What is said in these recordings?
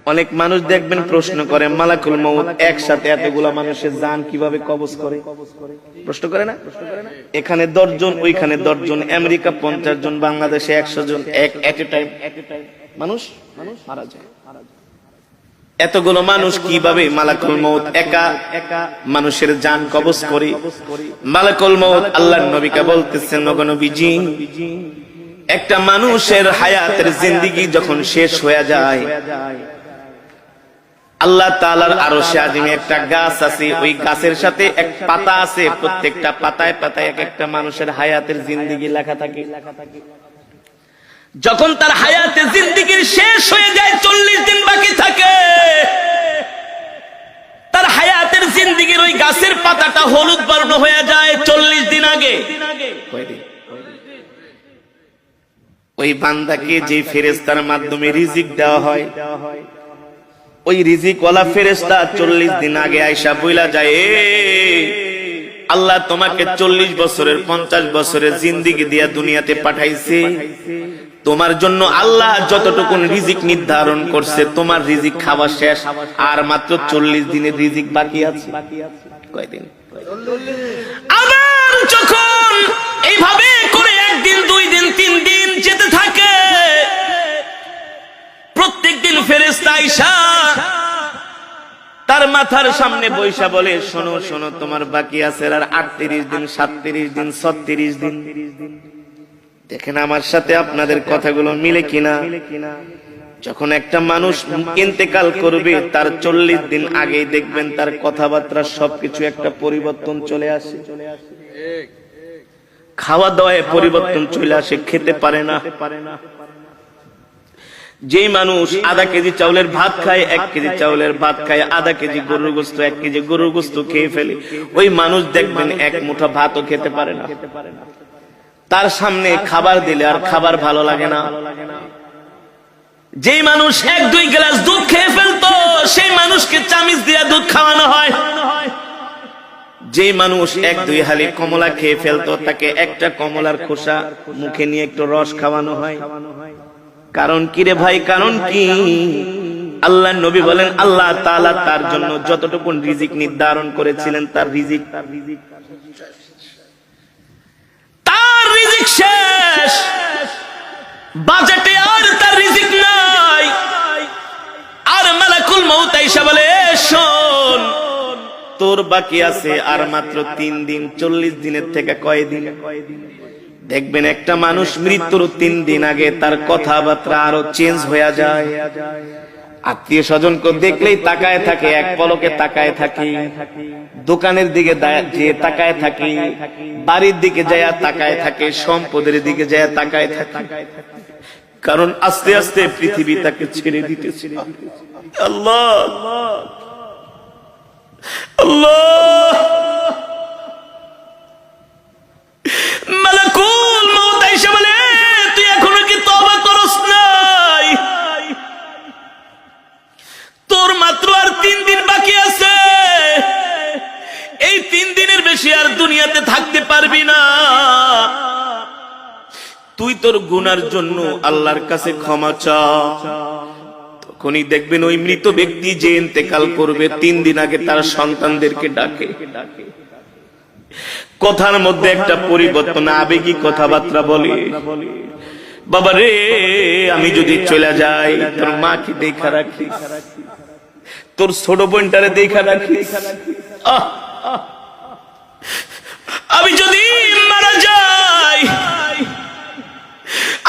অনেক মানুষ দেখবেন প্রশ্ন করে মালাকুল মউত একসাথে এতগুলা মানুষের জান কিভাবে কবজ করে, প্রশ্ন করে না? এখানে 10 জন, ওইখানে 10 জন, আমেরিকা 50 জন, বাংলাদেশে 100 জন, এট এ টাইম মানুষ মারা যায়। এতগুলো মানুষ কিভাবে মালাকুল মউত একা মানুষের জান কবজ করে? মালাকুল মউত আল্লাহর নবীকে বলতেছেন, ওগো নবীজি, একটা মানুষের হায়াতের জিন্দেগি যখন শেষ হয়ে যায়, আল্লাহ তাআলার আরশে আজিমে একটা গাছ আছে, ওই গাছের সাথে এক পাতা আছে, প্রত্যেকটা পাতায় পাতায় এক একটা মানুষের হায়াতের জিন্দেগি লেখা থাকে। যখন তার হায়াতের জিন্দেগির শেষ হয়ে যায়, 40 দিন বাকি থাকে, তার হায়াতের জিন্দেগির ওই গাছের পাতাটা হলুদ বর্ণ হয়ে যায় 40 দিন আগে। ওই বান্দাকে যে ফেরেশতার মাধ্যমে রিজিক দেওয়া হয়, ওই রিজিকওয়ালা ফেরেশতা 40 দিন আগে আয়েশা বইলা যায়, আল্লাহ তোমাকে 40 বছরের 50 বছরের জিন্দেগি দিয়া দুনিয়াতে পাঠাইছে, তোমার জন্য আল্লাহ যতটুকু রিজিক নির্ধারণ করছে, তোমার রিজিক খাওয়া শেষ, আর মাত্র 40 দিনের রিজিক বাকি আছে। কয়দিন? আবার যখন এইভাবে করে 1 দিন 2 দিন 3 দিন যেতে থাকে, প্রত্যেকদিন ফেরেশতা আয়েশা তার মাথার সামনে বৈশা বলে, শোনো শোনো, তোমার বাকি আছে আর 38 দিন, 37 দিন, 36 দিন। দেখেন আমার সাথে আপনাদের কথাগুলো মিলে কিনা? যখন একটা মানুষ ইন্তেকাল করবে, তার 40 দিন আগেই দেখবেন তার কথাবার্তা সবকিছু একটা পরিবর্তন চলে আসে, খাওয়া দাওয়ায় পরিবর্তন চলে আসে, খেতে পারে না। যেই মানুষ আধা কেজি চাউলের ভাত খায়, 1 কেজি চাউলের ভাত খায়, আধা কেজি গরুর গোশত, 1 কেজি গরুর গোশত খেয়ে ফেলে, ওই মানুষ দেখবেন 1 মুঠা ভাতও খেতে পারে না। তার সামনে খাবার দিলে আর খাবার ভালো লাগে না। যেই মানুষ 1-2 গ্লাস দুধ খেয়ে ফেলতো, সেই মানুষকে চামিচ দিয়ে দুধ খাওয়ানো হয়। যেই মানুষ 1-2 হালি কমলা খেয়ে ফেলতো, তাকে একটা কমলার খোসা মুখে নিয়ে একটু রস খাওয়ানো হয়। কারণ কি রে ভাই? কারণ কি? আল্লাহ নবী বলেন, আল্লাহ তাআলা তার জন্য যতটুকু রিজিক নির্ধারণ করেছিলেন, তার রিজিক শেষ, বাজেটে আর তার রিজিক নাই। আর মালাকুল মউত আয়েশা বলে, শোন, তোর বাকি আছে আর মাত্র 3 দিন। 40 দিনের থেকে কয়দিন? দেখবেন একটা মানুষ মৃত্যুর 3 দিন আগে তার কথাবার্তা আরো চেঞ্জ হয়ে যায়। আত্মীয় স্বজনকে দেখলেই তাকায় থাকে, এক পলকে তাকায় থাকে, দোকানের দিকে যে তাকায় থাকে, বাড়ির দিকে যায় তাকায় থাকে, সম্পদের দিকে যায় তাকায় থাকে। কারণ আস্তে আস্তে পৃথিবী তাকে ছেড়ে দিতেছে। আল্লাহ আল্লাহ, মালাকুল মউত আয়েশা বলে, তুই এখনো কি তওবা করস নাই? তোর মাত্র আর 3 দিন বাকি আছে। এই 3 দিনের বেশি আর দুনিয়াতে থাকতে পারবি না। তুই তোর গুনার জন্য আল্লাহর কাছে ক্ষমা চা। তখনই দেখবেন ওই মৃত ব্যক্তি যে ইন্তেকাল করবে, 3 দিন আগে তার সন্তানদেরকে ডাকে, কথার মধ্যে একটা পরিবর্তন, আবেগী কথাবার্তা বলে, বাবা রে, আমি যদি চলে যাই, তোর মাকে দেখা রাখিস, তোর ছোট বোনটারে দেখা রাখিস। আমি যদি মারা যাই,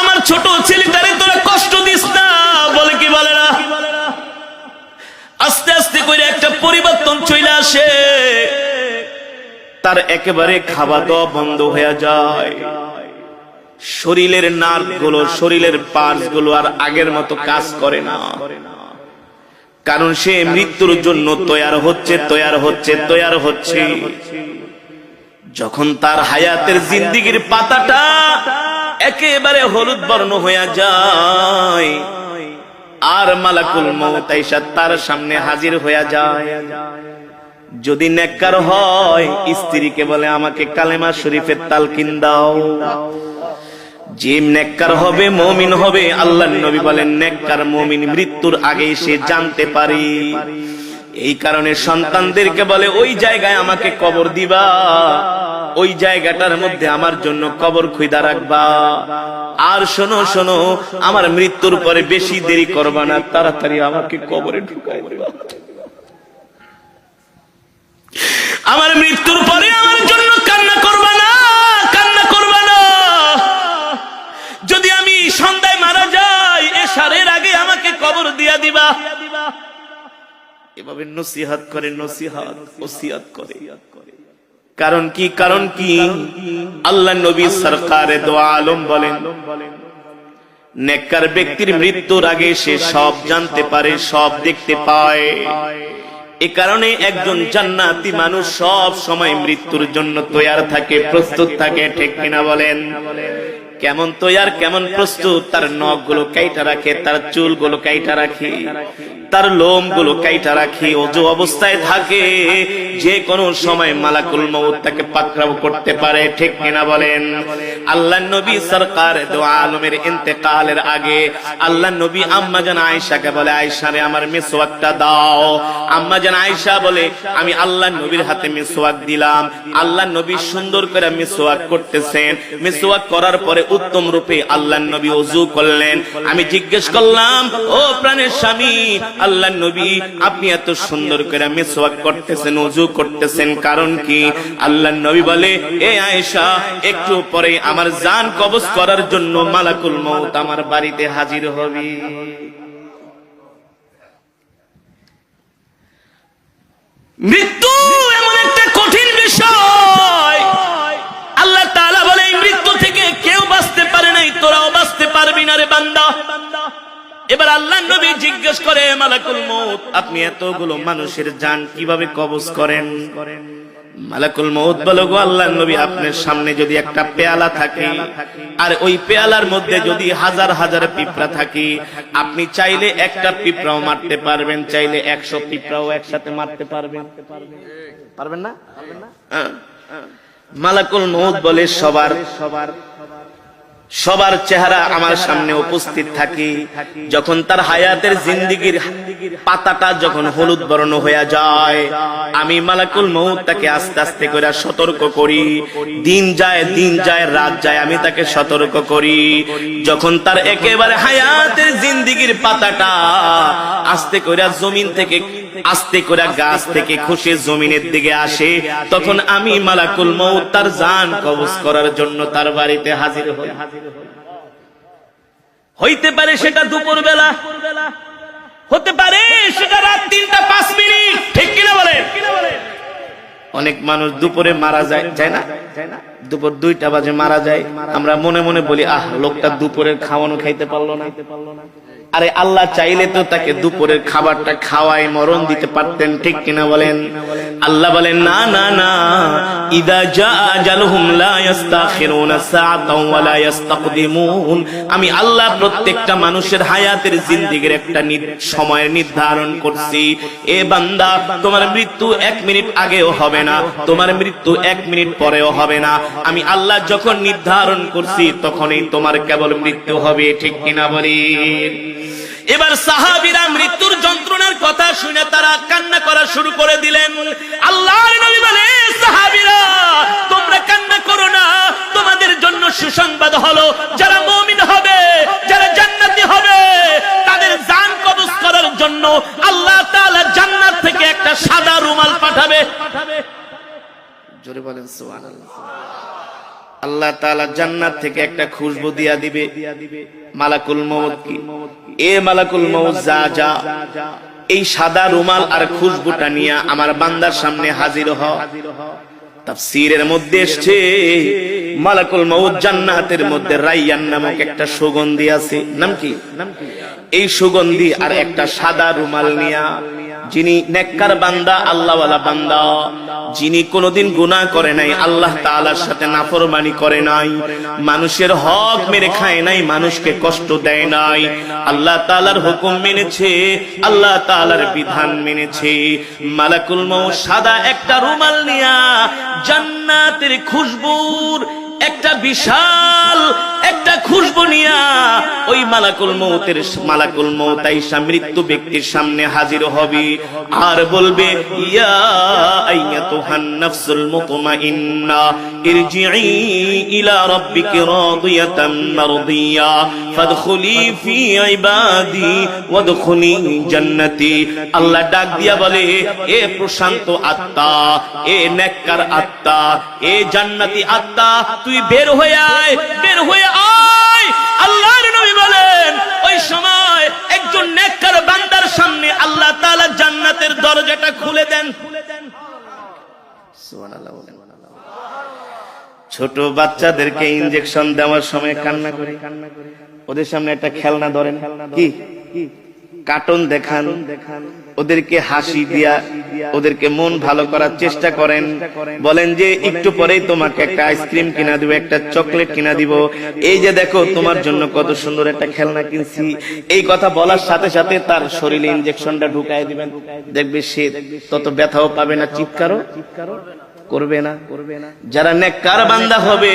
আমার ছোট ছেলেটারে তোরা কষ্ট দিস না। বলে কি বলে না? আস্তে আস্তে করে একটা পরিবর্তন চলে আসে, তার একেবারে খাওয়া দাওয়া বন্ধ হয়ে যায়। শরীরের নার্ভ গুলো, শরীরের পার্টস গুলো আর আগের মতো কাজ করে না। কারণ সে মৃত্যুর জন্য তৈয়ার হচ্ছে। যখন তার হায়াতের জিন্দেগির পাতাটা একেবারে হলুদ বর্ণ হয়ে যায়, আর মালাকুল মউত আয়েশা তার সামনে হাজির হয়ে যায়। যদি নেককার হয়, স্ত্রীকে বলে, আমাকে কালেমা শরীফের তালকিন দাও। যে নেককার হবে, মুমিন হবে, আল্লাহর নবী বলেন নেককার মুমিন মৃত্যুর আগে সে জানতে পারে। এই কারণে সন্তানদেরকে বলে ওই জায়গায় আমাকে কবর দিবা, ওই জায়গাটার মধ্যে আমার জন্য কবর খুঁজা রাখবা। আর শোনো শোনো, আমার মৃত্যুর পরে বেশি দেরি করবা না, তাড়াতাড়ি আমাকে কবরে ঢুকাই দিবা। আমার মৃত্যুর পরে আমার জন্য কান্না করবা না, কান্না করবা না। যদি আমি সন্ধ্যায় মারা যাই, এশারের আগে আমাকে কবর দিয়া দিবা। এভাবে নসিহত করে, নসিহত ওসিয়ত করে। কারণ কি? কারণ কি? আল্লাহ নবী সরকারে দো আলম বলেন নেককার ব্যক্তির মৃত্যুর আগে সে সব জানতে পারে, সব দেখতে পায়। এ কারণে একজন জান্নাতি মানুষ সব সময় মৃত্যুর জন্য তৈয়ার থাকে, প্রস্তুত থাকে। ঠিক কিনা বলেন? কেমন তৈয়ার, কেমন প্রস্তুত? তার নখগুলো কাইটা রাখে, তার চুলগুলো কাইটা রাখে, তার লোমগুলো কাইটা রাখে, ওযু অবস্থায় থাকে। যে কোনো সময় মালাকুল মউত তাকে পাকড়াও করতে পারে। ঠিক কিনা বলেন? আল্লাহর নবী সরকার দো আলমের ইন্তেকালের আগে আল্লাহর নবী আম্মা জান আয়েশাকে বলে, আয়েশা রে আমার মিসওয়াকটা দাও। আম্মা জান আয়েশা বলে, আমি আল্লাহর নবীর হাতে মিসওয়াক দিলাম। আল্লাহর নবী সুন্দর করে মিসওয়াক করতেছেন। মিসওয়াক করার পরে উত্তম রূপে আল্লাহর নবী ওযু করলেন। আমি জিজ্ঞেস করলাম, ও প্রাণের স্বামী আল্লাহর নবী, আপনি এত সুন্দর করে মিসওয়াক করতেছেন, ওযু করতেছেন, কারণ কি? আল্লাহর নবী বলে, এ আয়েশা, একটু পরে আমার জান কবজ করার জন্য মালাকুল মউত আমার বাড়িতে হাজির হবে। মৃত্যু এমন একটা কঠিন বিষয়। আল্লাহ তাআলা বলে, এই মৃত্যু থেকে কেউ বাঁচতে পারে নাই, তোরাও বাঁচতে পারবি না রে বান্দা। এবার আল্লাহর নবী জিজ্ঞেস করে, মালাকুল মউত, আপনি এতগুলো মানুষের জান কিভাবে কবজ করেন? মালাকুল মউত বলে, গো আল্লাহর নবী, আপনার সামনে যদি একটা পেয়ালা থাকে, আর ওই পেয়ালার মধ্যে যদি হাজার হাজার পিঁপড়া থাকে, আপনি চাইলে একটা পিঁপড়াও মারতে পারবেন, চাইলে 100 পিঁপড়াও একসাথে মারতে পারবেন। পারবেন না? মালাকুল মউত বলে, সবার চেহারা আমার সামনে উপস্থিত থাকে। যখন তার হায়াতের জিন্দেগীর পাতাটা যখন হলুদ বর্ণ হয়ে যায়, আমি মালাকুল মউত তাকে আস্তে আস্তে করে সতর্ক করি। দিন যায়, দিন যায়, রাত যায়, আমি তাকে সতর্ক করি। যখন তার একেবারে হায়াতের জিন্দেগীর পাতাটা আস্তে করে জমিন থেকে, আস্তে করে গাছ থেকে খসে জমিনের দিকে আসে, তখন আমি মালাকুল মউত তার জান কবজ করার জন্য তার বাড়িতে হাজির হই। হইতে পারে সেটা দুপুর বেলা, হতে পারে সেটা রাত 3টা 5 মিনিট। ঠিক কিনা বলেন? অনেক মানুষ দুপুরে মারা যায়, যায় না? দুপুর 2টা বাজে মারা যায়। আমরা মনে মনে বলি, আহ, লোকটা দুপুরের খাওয়ানো খাইতে পারলো না। আরে আল্লাহ চাইলে তো তাকে দুপুরের খাবারটা খাওয়াই মরণ দিতে পারতেন। ঠিক কিনা বলেন? আল্লাহ বলেন, না না না, ইদা জা আজালুহুম লা ইস্তাখিরুনা সাআতাও ওয়া লা ইস্তাকদিমুন। আমি আল্লাহ প্রত্যেকটা মানুষের হায়াতের জিন্দেগীর একটা সময় নির্ধারণ করছি। এ বান্দা, তোমার মৃত্যু 1 মিনিট আগেও হবে না, তোমার মৃত্যু 1 মিনিট পরেও হবে না। আমি আল্লাহ যখন নির্ধারণ করছি তখনই তোমার কেবল মৃত্যু হবে। ঠিক কিনা বলেন? এবার সাহাবীরা মৃত্যুর যন্ত্রণার কথা শুনে তারা কান্না করা শুরু করে দিলেন। আল্লাহর নবী বলে, সাহাবীরা তোমরা কান্না করো না, তোমাদের জন্য সুসংবাদ হলো, যারা মুমিন হবে, যারা জান্নাতি হবে, তাদের জান কবজ করার জন্য আল্লাহ তাআলা জান্নাত থেকে একটা সাদা রুমাল পাঠাবে। জোরে বলেন সুবহানাল্লাহ। আল্লাহ তাআলা জান্নাত থেকে একটা খুশবু দিয়া দিবে। মালাকুল মউত কি, এ মালাকুল মউত, যা যা, এই সাদা রুমাল আর খুশবুটা নিয়ে আমার বান্দার সামনে হাজির হ। তাফসীরের মধ্যে এসেছে, মালাকুল মউত জান্নাতের মধ্যে রাইয়ান নামক একটা সুগন্ধি আছে। নাম কি? এই সুগন্ধি আর একটা সাদা রুমাল নিয়া, যিনি নেককার বান্দা, আল্লাহওয়ালা বান্দা, যিনি কোনোদিন গুনাহ করে নাই, আল্লাহ তাআলার সাথে নাফরমানি করে নাই, মানুষের হক মেরে খায় নাই, মানুষকে কষ্ট দেয় নাই, আল্লাহ তাআলার হুকুম মেনেছে, আল্লাহ তাআলার বিধান মেনেছে, মালাকুল মউত সাদা একটা রুমাল নিয়া জান্নাতের খুশবুর একটা বিশাল একটা খুশবু নিয়া ওই মালাকুল মউত আইসা মৃত্যু ব্যক্তির সামনে হাজির হবে আর বলবে, ইয়া আইয়াতুহান নাফসুল মুতমাইন্না ইরজিই ইলা রাব্বিকি রাদিয়াতাম মারদিয়া ফাদখুলি ফি ইবাদি ওয়াদখুলি জান্নাতি। আল্লাহ ডাক দিয়া বলে, এ প্রশান্ত আত্মা, এ নেককার আত্মা, এ জান্নাতি আত্মা, তুই বের হয়ে আয়, বের হয়ে আয়। আল্লাহর নবী বলেন, ওই সময় একজন নেককার বান্দার সামনে আল্লাহ তাআলা জান্নাতের দরজাটা খুলে দেন। সুবহানাল্লাহ। ছোট বাচ্চাদেরকে ইনজেকশন দেওয়ার সময় কান্না করে, ওদের সামনে একটা খেলনা ধরেন, কি কার্টুন দেখান, ওদেরকে হাসি দিয়া ওদেরকে মন ভালো করার চেষ্টা করেন, বলেন যে একটু পরেই তোমাকে একটা আইসক্রিম কিনা দিব, একটা চকলেট কিনা দিব, এই যে দেখো তোমার জন্য কত সুন্দর একটা খেলনা কিনছি। এই কথা বলার সাথে সাথে তার শরীরে ইনজেকশনটা ঢুকায় দিবেন, দেখবে সে তত ব্যথাও পাবে না, চিৎকারও করবে না। যারা নেককার বান্দা হবে,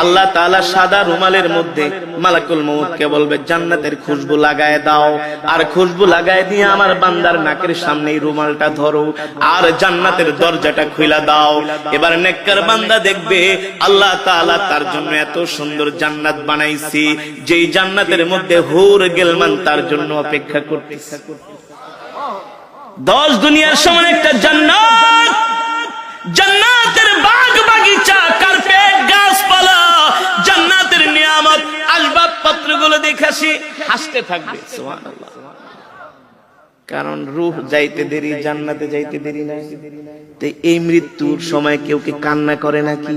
আল্লাহ তাআলা সাদা রুমালের মধ্যে মালাকুল মউতকে বলবে, জান্নাতের খুশবু লাগায় দাও, আর খুশবু লাগায় দিয়ে আমার বান্দার নাকের সামনে রুমালটা ধরো আর জান্নাতের দরজাটা খুলে দাও। এবার নেককার বান্দা দেখবে আল্লাহ তাআলা তার জন্য এত সুন্দর জান্নাত বানাইছি, যেই জান্নাতের মধ্যে হুর গেলমান তার জন্য অপেক্ষা করতেছে। 10 দুনিয়ার সমান একটা জান্নাত, জান্নাতের বাগ বাগিচা, কার্পেট, গাছপালা, জান্নাতের নিয়ামত, আসবাবপত্রগুলো দেখেছি, হাসতে থাকবে। সুবহানাল্লাহ। কারণ রূহ যাইতে দেরি, জান্নাতে যাইতে দেরি নাই। তো এই মৃত্যুর সময় কেউ কি কান্না করে নাকি?